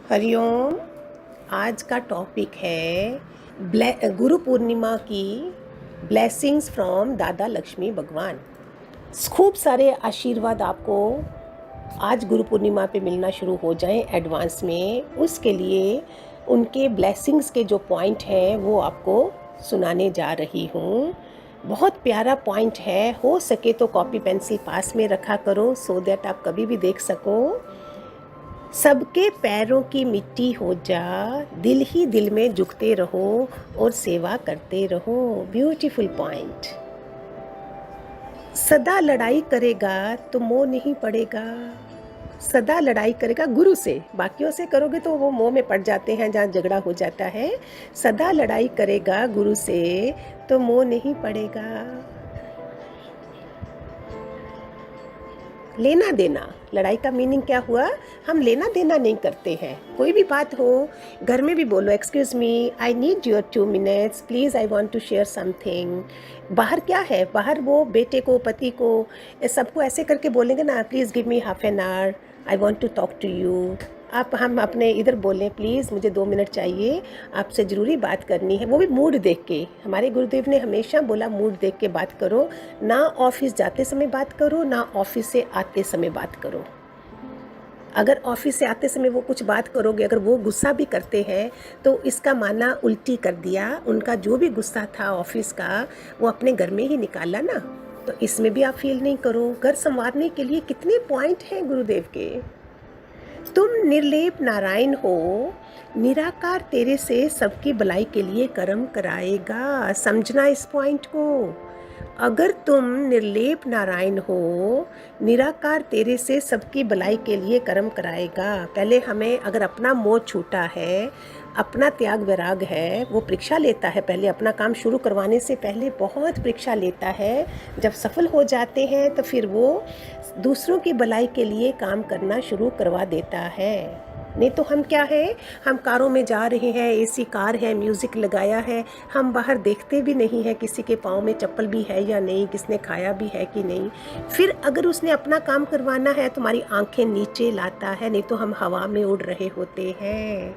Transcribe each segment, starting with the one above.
हरिओम। आज का टॉपिक है गुरु पूर्णिमा की ब्लेसिंग्स फ्रॉम दादा लक्ष्मी भगवान। खूब सारे आशीर्वाद आपको आज गुरु पूर्णिमा पे मिलना शुरू हो जाएं एडवांस में। उसके लिए उनके ब्लेसिंग्स के जो पॉइंट हैं वो आपको सुनाने जा रही हूँ। बहुत प्यारा पॉइंट है, हो सके तो कॉपी पेंसिल पास में रखा करो सो दैट आप कभी भी देख सको। सबके पैरों की मिट्टी हो जा, दिल ही दिल में झुकते रहो और सेवा करते रहो। Beautiful point. सदा लड़ाई करेगा तो मोह नहीं पड़ेगा। सदा लड़ाई करेगा गुरु से, बाकियों से करोगे तो वो मोह में पड़ जाते हैं जहाँ झगड़ा हो जाता है। सदा लड़ाई करेगा गुरु से तो मोह नहीं पड़ेगा। लेना देना, लड़ाई का मीनिंग क्या हुआ? हम लेना देना नहीं करते हैं। कोई भी बात हो, घर में भी बोलो excuse me, I need your 2 minutes please, I want to share something. बाहर क्या है, बाहर वो बेटे को, पति को, सबको ऐसे करके बोलेंगे ना, please give me half an hour, I want to talk to you. हम अपने इधर बोलें, प्लीज़ मुझे 2 मिनट चाहिए, आपसे ज़रूरी बात करनी है, वो भी मूड देख के। हमारे गुरुदेव ने हमेशा बोला मूड देख के बात करो, ना ऑफिस जाते समय बात करो, ना ऑफिस से आते समय बात करो। अगर ऑफिस से आते समय वो कुछ बात करोगे, अगर वो गुस्सा भी करते हैं तो इसका माना उल्टी कर दिया, उनका जो भी गुस्सा था ऑफिस का वो अपने घर में ही निकाला ना। तो इसमें भी आप फील नहीं करो। घर संवारने के लिए कितने पॉइंट हैं गुरुदेव के। तुम निर्लेप नारायण हो, निराकार तेरे से सबकी भलाई के लिए कर्म कराएगा। समझना इस पॉइंट को। अगर तुम निर्लेप नारायण हो, निराकार तेरे से सबकी भलाई के लिए कर्म कराएगा। पहले हमें अगर अपना मोह छूटा है, अपना त्याग वैराग है, वो परीक्षा लेता है। पहले अपना काम शुरू करवाने से पहले बहुत परीक्षा लेता है। जब सफल हो जाते हैं तो फिर वो दूसरों की भलाई के लिए काम करना शुरू करवा देता है। नहीं तो हम क्या है, हम कारों में जा रहे हैं, एसी कार है, म्यूज़िक लगाया है, हम बाहर देखते भी नहीं है किसी के पाँव में चप्पल भी है या नहीं, किसने खाया भी है कि नहीं। फिर अगर उसने अपना काम करवाना है तुम्हारी आंखें नीचे लाता है, नहीं तो हम हवा में उड़ रहे होते हैं।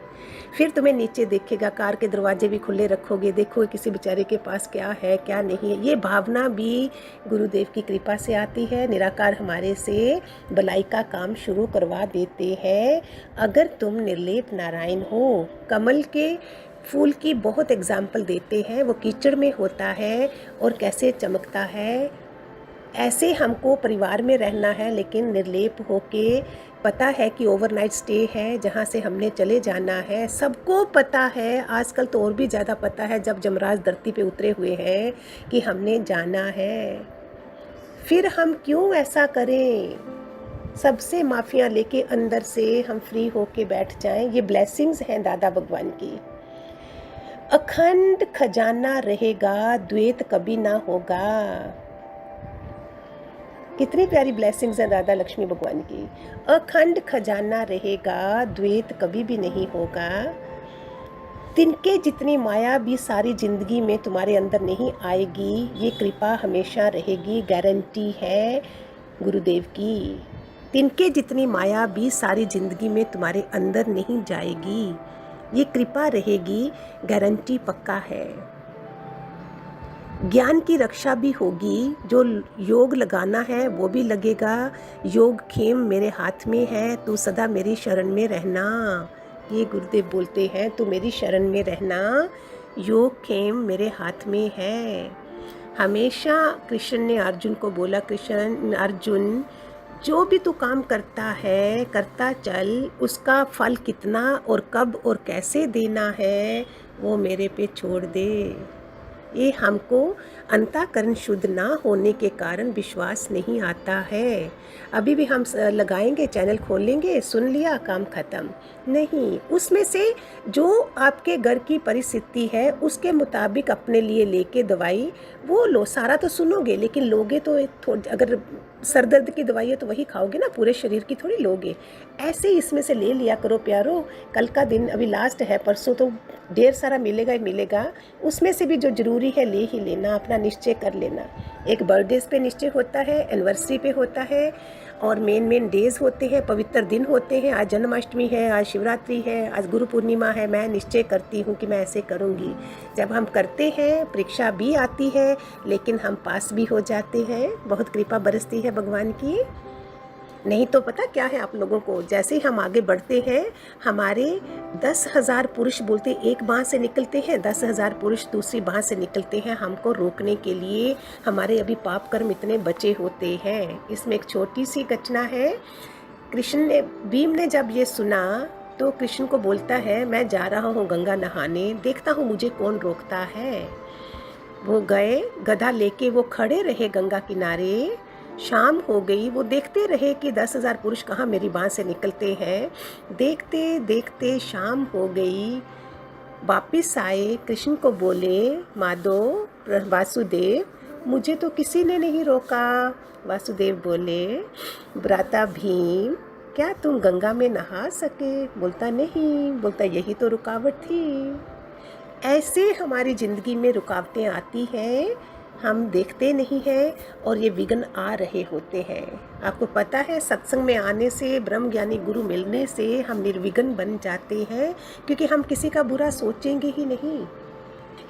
फिर तुम्हें नीचे देखेगा, कार के दरवाजे भी खुले रखोगे, देखो किसी बेचारे के पास क्या है क्या नहीं है। ये भावना भी गुरुदेव की कृपा से आती है। निराकार हमारे से भलाई का काम शुरू करवा देते हैं। अगर तुम निर्लेप नारायण हो, कमल के फूल की बहुत एग्जाम्पल देते हैं। वो कीचड़ में होता है और कैसे चमकता है। ऐसे हमको परिवार में रहना है, लेकिन निर्लेप होके पता है कि ओवरनाइट स्टे है जहाँ से हमने चले जाना है। सबको पता है, आजकल तो और भी ज़्यादा पता है जब जमराज धरती पे उतरे हुए हैं कि हमने जाना है। फिर हम क्यों ऐसा करें? सबसे माफिया लेके अंदर से हम फ्री होके बैठ जाएं। ये ब्लेसिंग्स हैं दादा भगवान की। अखंड खजाना रहेगा, द्वैत कभी ना होगा। कितनी प्यारी ब्लेसिंग्स हैं दादा लक्ष्मी भगवान की। अखंड खजाना रहेगा, द्वैत कभी भी नहीं होगा। तिनके जितनी माया भी सारी जिंदगी में तुम्हारे अंदर नहीं आएगी। ये कृपा हमेशा रहेगी, गारंटी है गुरुदेव की। तिनके जितनी माया भी सारी जिंदगी में तुम्हारे अंदर नहीं जाएगी। ये कृपा रहेगी, गारंटी पक्का है। ज्ञान की रक्षा भी होगी, जो योग लगाना है वो भी लगेगा। योग खेम मेरे हाथ में है, तू सदा मेरी शरण में रहना। ये गुरुदेव बोलते हैं, तू मेरी शरण में रहना, योग खेम मेरे हाथ में है। हमेशा कृष्ण ने अर्जुन को बोला, कृष्ण अर्जुन जो भी तू काम करता है करता चल, उसका फल कितना और कब और कैसे देना है वो मेरे पे छोड़ दे। ये हमको अंतःकरण शुद्ध ना होने के कारण विश्वास नहीं आता है। अभी भी हम लगाएंगे, चैनल खोलेंगे, सुन लिया, काम खत्म नहीं। उसमें से जो आपके घर की परिस्थिति है उसके मुताबिक अपने लिए लेके दवाई वो लो। सारा तो सुनोगे लेकिन लोगे तो अगर सर दर्द की दवाई है तो वही खाओगे ना, पूरे शरीर की थोड़ी लोगे। ऐसे ही इसमें से ले लिया करो प्यारो। कल का दिन अभी लास्ट है, परसों तो ढेर सारा मिलेगा ही मिलेगा। उसमें से भी जो ज़रूरी है ले ही लेना, अपना निश्चय कर लेना। एक बर्थडे पे निश्चय होता है, एनिवर्सरी पे होता है, और मेन डेज़ होते हैं, पवित्र दिन होते हैं। आज जन्माष्टमी है, आज शिवरात्रि है, आज गुरु पूर्णिमा है। मैं निश्चय करती हूँ कि मैं ऐसे करूँगी। जब हम करते हैं, परीक्षा भी आती है लेकिन हम पास भी हो जाते हैं। बहुत कृपा बरसती है भगवान की। नहीं तो पता क्या है आप लोगों को, जैसे ही हम आगे बढ़ते हैं, हमारे 10,000 पुरुष बोलते एक बाह से निकलते हैं, 10,000 पुरुष दूसरी बाह से निकलते हैं हमको रोकने के लिए। हमारे अभी पाप कर्म इतने बचे होते हैं। इसमें एक छोटी सी घटना है। भीम ने जब ये सुना तो कृष्ण को बोलता है, मैं जा रहा हूँ गंगा नहाने, देखता हूँ मुझे कौन रोकता है। वो गए, गधा लेके वो खड़े रहे गंगा किनारे। शाम हो गई, वो देखते रहे कि 10,000 पुरुष कहाँ मेरी बाँह से निकलते हैं। देखते देखते शाम हो गई। वापिस आए, कृष्ण को बोले, माधव, वासुदेव, मुझे तो किसी ने नहीं रोका। वासुदेव बोले, भ्राता भीम, क्या तुम गंगा में नहा सके? बोलता नहीं, बोलता यही तो रुकावट थी। ऐसे हमारी ज़िंदगी में रुकावटें आती हैं, हम देखते नहीं हैं और ये विघ्न आ रहे होते हैं। आपको पता है, सत्संग में आने से, ब्रह्म ज्ञानी गुरु मिलने से हम निर्विघ्न बन जाते हैं, क्योंकि हम किसी का बुरा सोचेंगे ही नहीं।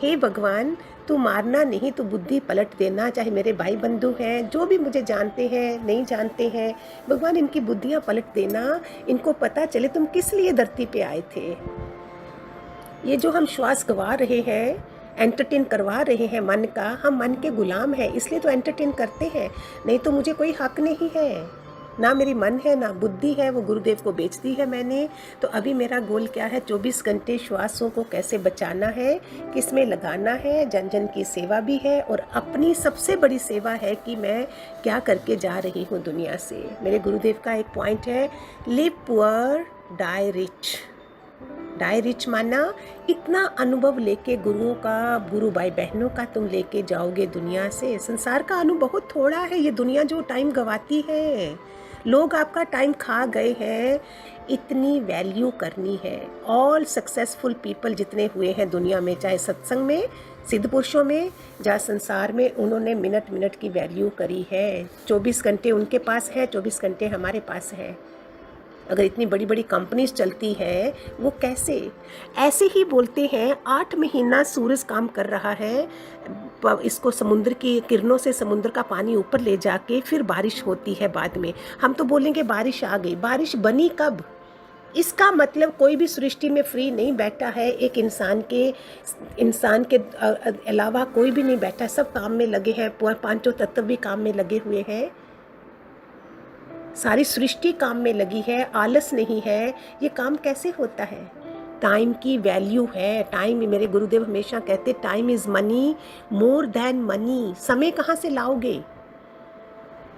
हे भगवान, तू मारना नहीं, तू बुद्धि पलट देना। चाहे मेरे भाई बंधु हैं, जो भी मुझे जानते हैं नहीं जानते हैं, भगवान इनकी बुद्धियाँ पलट देना। इनको पता चले तुम किस लिए धरती पे आए थे। ये जो हम श्वास गवा रहे हैं, एंटरटेन करवा रहे हैं मन का, हम मन के गुलाम हैं, इसलिए तो एंटरटेन करते हैं। नहीं तो मुझे कोई हक नहीं है, ना मेरी मन है ना बुद्धि है, वो गुरुदेव को बेच दी है मैंने। तो अभी मेरा गोल क्या है, 24 घंटे श्वासों को कैसे बचाना है, किस में लगाना है। जन जन की सेवा भी है और अपनी सबसे बड़ी सेवा है कि मैं क्या करके जा रही हूँ दुनिया से। मेरे गुरुदेव का एक पॉइंट है, live poor die rich. Die rich माना इतना अनुभव लेके गुरुओं का, गुरु भाई बहनों का तुम लेके जाओगे दुनिया से। संसार का अनुभव बहुत थोड़ा है, ये दुनिया जो टाइम गवाती है, लोग आपका टाइम खा गए हैं। इतनी वैल्यू करनी है। ऑल सक्सेसफुल पीपल जितने हुए हैं दुनिया में, चाहे सत्संग में, सिद्ध पुरुषों में, या संसार में, उन्होंने मिनट मिनट की वैल्यू करी है। 24 घंटे उनके पास है, 24 घंटे हमारे पास है। अगर इतनी बड़ी बड़ी कंपनीज चलती है, वो कैसे? ऐसे ही बोलते हैं, 8 महीना सूरज काम कर रहा है, इसको समुद्र की किरणों से समुद्र का पानी ऊपर ले जाके फिर बारिश होती है बाद में। हम तो बोलेंगे बारिश आ गई, बारिश बनी कब? इसका मतलब कोई भी सृष्टि में फ्री नहीं बैठा है। एक इंसान के अलावा कोई भी नहीं बैठा, सब काम में लगे हैं। पांचों तत्व भी काम में लगे हुए हैं, सारी सृष्टि काम में लगी है, आलस नहीं है। ये काम कैसे होता है? टाइम की वैल्यू है। टाइम, मेरे गुरुदेव हमेशा कहते, time is money more than money. समय कहाँ से लाओगे?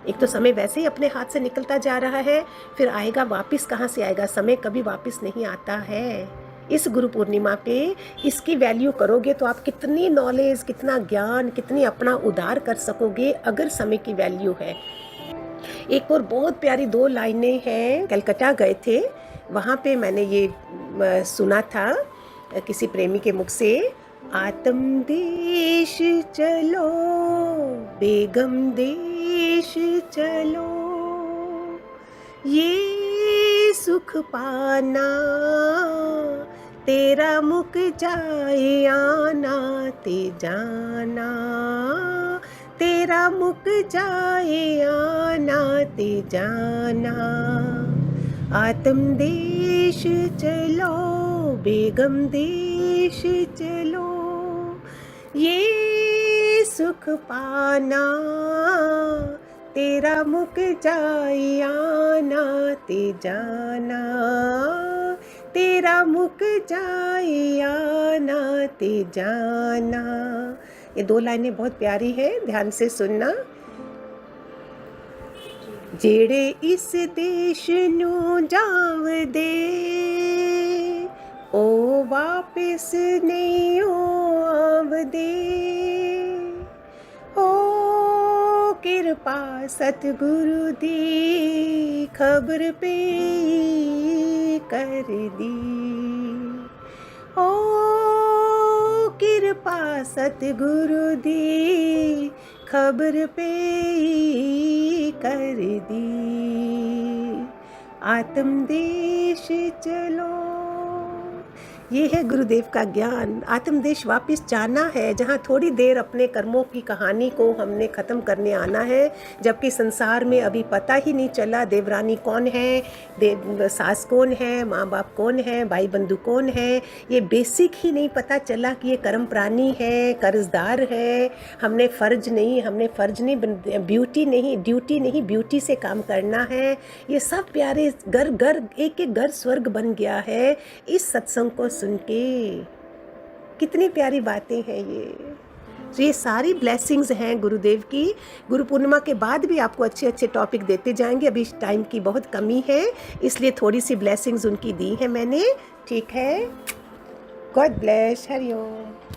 एक तो समय वैसे ही अपने हाथ से निकलता जा रहा है, फिर आएगा वापस कहाँ से आएगा? समय कभी वापस नहीं आता है। इस गुरु पूर्णिमा पे इसकी वैल्यू करोगे तो आप कितनी नॉलेज, कितना ज्ञान, कितनी अपना उद्धार कर सकोगे अगर समय की वैल्यू है। एक और बहुत प्यारी 2 लाइनें हैं। कलकत्ता गए थे, वहाँ पे मैंने ये सुना था किसी प्रेमी के मुख से, आत्म देश चलो, बेगम देश चलो, ये सुख पाना, तेरा मुक जाए आना ते जाना, तेरा मुक जाए आना ते जाना। आत्म देश चलो, बेगम देश चलो, ये सुख पाना, तेरा मुक जाए आना ते जाना, तेरा मुक जाए आना ते जाना। ये 2 लाइनें बहुत प्यारी है, ध्यान से सुनना। जेड़े इस देश नू जावदे, ओ वापिस नहीं आवदे, ओ किरपा सतगुरु दी खबर पे कर दी, ओ किरपा सतगुरु दी खबर पे कर दी, आत्मदेश चलो। ये है गुरुदेव का ज्ञान। आत्मदेश वापस जाना है, जहाँ थोड़ी देर अपने कर्मों की कहानी को हमने ख़त्म करने आना है, जबकि संसार में अभी पता ही नहीं चला देवरानी कौन है, सास कौन है, माँ बाप कौन है, भाई बंधु कौन है। ये बेसिक ही नहीं पता चला कि ये कर्म प्राणी है, कर्जदार है। हमने फ़र्ज नहीं, ड्यूटी नहीं, ब्यूटी से काम करना है। ये सब प्यारे घर घर एक एक घर स्वर्ग बन गया है इस सत्संग को सुन के। कितनी प्यारी बातें हैं ये। तो ये सारी ब्लेसिंग्स हैं गुरुदेव की। गुरु पूर्णिमा के बाद भी आपको अच्छे अच्छे टॉपिक देते जाएंगे। अभी टाइम की बहुत कमी है, इसलिए थोड़ी सी ब्लेसिंग्स उनकी दी है मैंने। ठीक है, गॉड ब्लेस। हरि ओम।